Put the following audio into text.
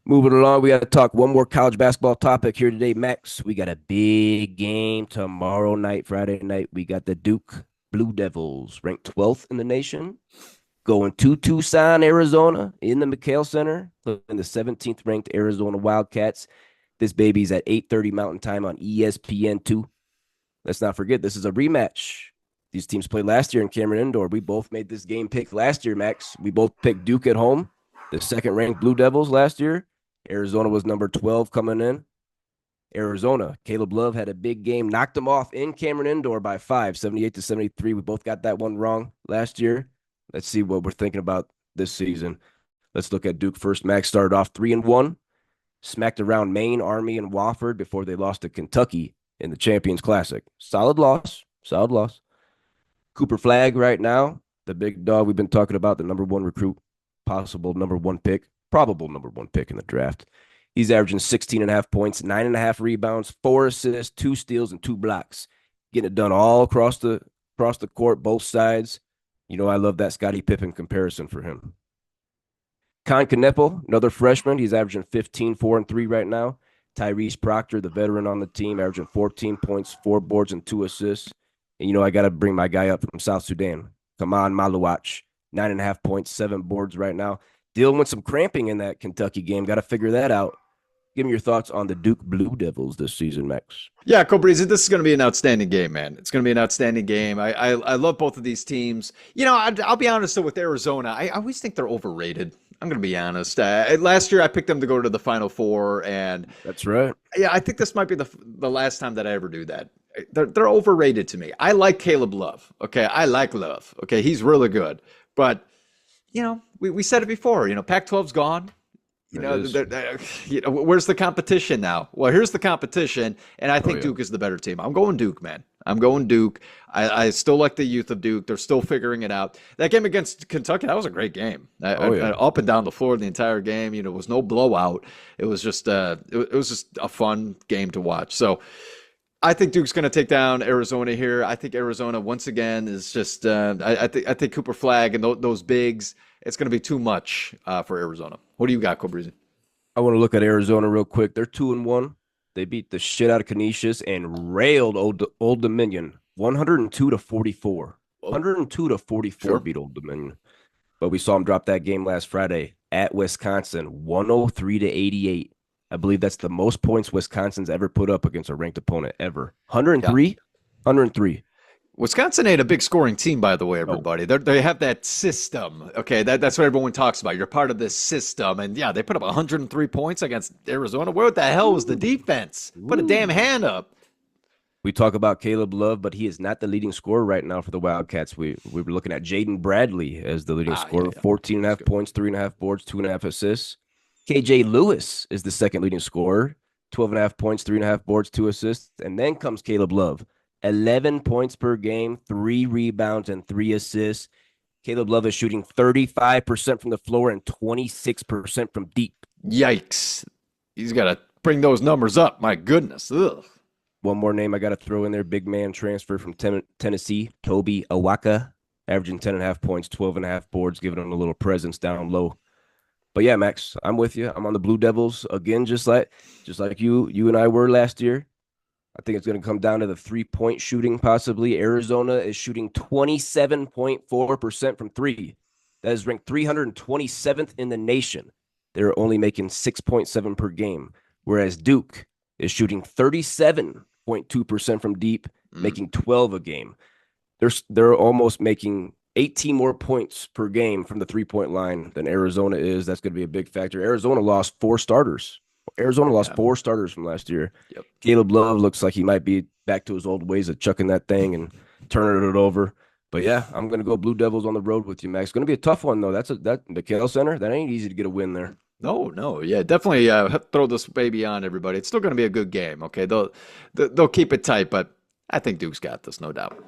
Moving along, we got to talk one more college basketball topic here today, Max. We got a big game tomorrow night, Friday night. We got the Duke Blue Devils, ranked 12th in the nation, going to Tucson, Arizona, in the McHale Center, in the 17th ranked Arizona Wildcats. This baby's at 8:30 Mountain Time on ESPN2. Let's not forget, this is a rematch. These teams played last year in Cameron Indoor. We both made this game pick last year, Max. We both picked Duke at home, the second ranked Blue Devils last year. Arizona was number 12 coming in. Arizona, Caleb Love had a big game, knocked them off in Cameron Indoor by 5, 78-73. We both got that one wrong last year. Let's see what we're thinking about this season. Let's look at Duke first. Max started off 3-1, smacked around Maine, Army, and Wofford before they lost to Kentucky in the Champions Classic. Solid loss. Solid loss. Cooper Flagg right now, the big dog we've been talking about, the number one recruit, possible number one pick, probable number one pick in the draft. He's averaging 16.5 points, 9.5 rebounds, 4 assists, 2 steals, and 2 blocks. Getting it done all across the court, both sides. You know, I love that Scottie Pippen comparison for him. Con Kneppel, another freshman. He's averaging 15, 4, and 3 right now. Tyrese Proctor, the veteran on the team, averaging 14 points, 4 boards, and 2 assists. And, you know, I got to bring my guy up from South Sudan. Kaman Maluach, 9.5 points, 7 boards right now. Dealing with some cramping in that Kentucky game. Got to figure that out. Give me your thoughts on the Duke Blue Devils this season, Max. Yeah, Cobrizi, this is going to be an outstanding game, man. It's going to be an outstanding game. I love both of these teams. You know, I'll be honest, though, with Arizona, I always think they're overrated. I'm going to be honest. Last year, I picked them to go to the Final Four, and That's right. yeah, I think this might be the last time that I ever do that. They're overrated to me. I like Caleb Love. Okay, I like Love. Okay, he's really good, but you know, we said it before. You know, Pac-12's gone. You know, where's the competition now? Well, here's the competition, and I think Yeah. Duke is the better team. I'm going Duke, man. I'm going Duke. I still like the youth of Duke. They're still figuring it out. That game against Kentucky, that was a great game. Yeah. Up and down the floor the entire game. You know, it was no blowout. It was just it was just a fun game to watch. So I think Duke's going to take down Arizona here. I think Arizona once again is just. I think Cooper Flagg and those bigs. It's going to be too much for Arizona. What do you got, Cobrizi? I want to look at Arizona real quick. They're 2-1. They beat the shit out of Canisius and railed Old Dominion 102-44. Whoa. 102-44 Sure. beat Old Dominion. But we saw them drop that game last Friday at Wisconsin, 103-88. I believe that's the most points Wisconsin's ever put up against a ranked opponent ever. Yeah. 103? 103. Wisconsin ain't a big scoring team, by the way, No. everybody. They have that system. Okay, that's what everyone talks about. You're part of this system. And yeah, they put up 103 points against Arizona. Where the hell was the defense? Put a damn Ooh. hand up. We talk about Caleb Love, but he is not the leading scorer right now for the Wildcats. We were looking at Jaden Bradley as the leading Yeah, scorer, yeah. 14 and a Let's half go. points, 3.5 boards, 2.5 assists. KJ Lewis is the second leading scorer, 12.5 points, 3.5 boards, 2 assists. And then comes Caleb Love, 11 points per game, 3 rebounds, and 3 assists. Caleb Love is shooting 35% from the floor and 26% from deep. Yikes. He's got to bring those numbers up. My goodness. Ugh. One more name I got to throw in there, big man transfer from Tennessee, Toby Awaka, averaging 10.5 points, 12.5 boards, giving him a little presence down low. But yeah, Max, I'm with you. I'm on the Blue Devils again, just like you and I were last year. I think it's going to come down to the 3-point shooting, possibly. Arizona is shooting 27.4% from 3. That is ranked 327th in the nation. They're only making 6.7 per game, whereas Duke is shooting 37.2% from deep, making 12 a game. They're almost making 18 more points per game from the 3-point line than Arizona is. That's going to be a big factor. Arizona lost 4 starters. Arizona lost Yeah. 4 starters from last year. Yep. Caleb Love looks like he might be back to his old ways of chucking that thing and turning it over. But yeah, I'm going to go Blue Devils on the road with you, Max. It's going to be a tough one, though. That McHale Center, that ain't easy to get a win there. No, yeah, definitely throw this baby on everybody. It's still going to be a good game. Okay, they'll keep it tight, but I think Duke's got this, no doubt.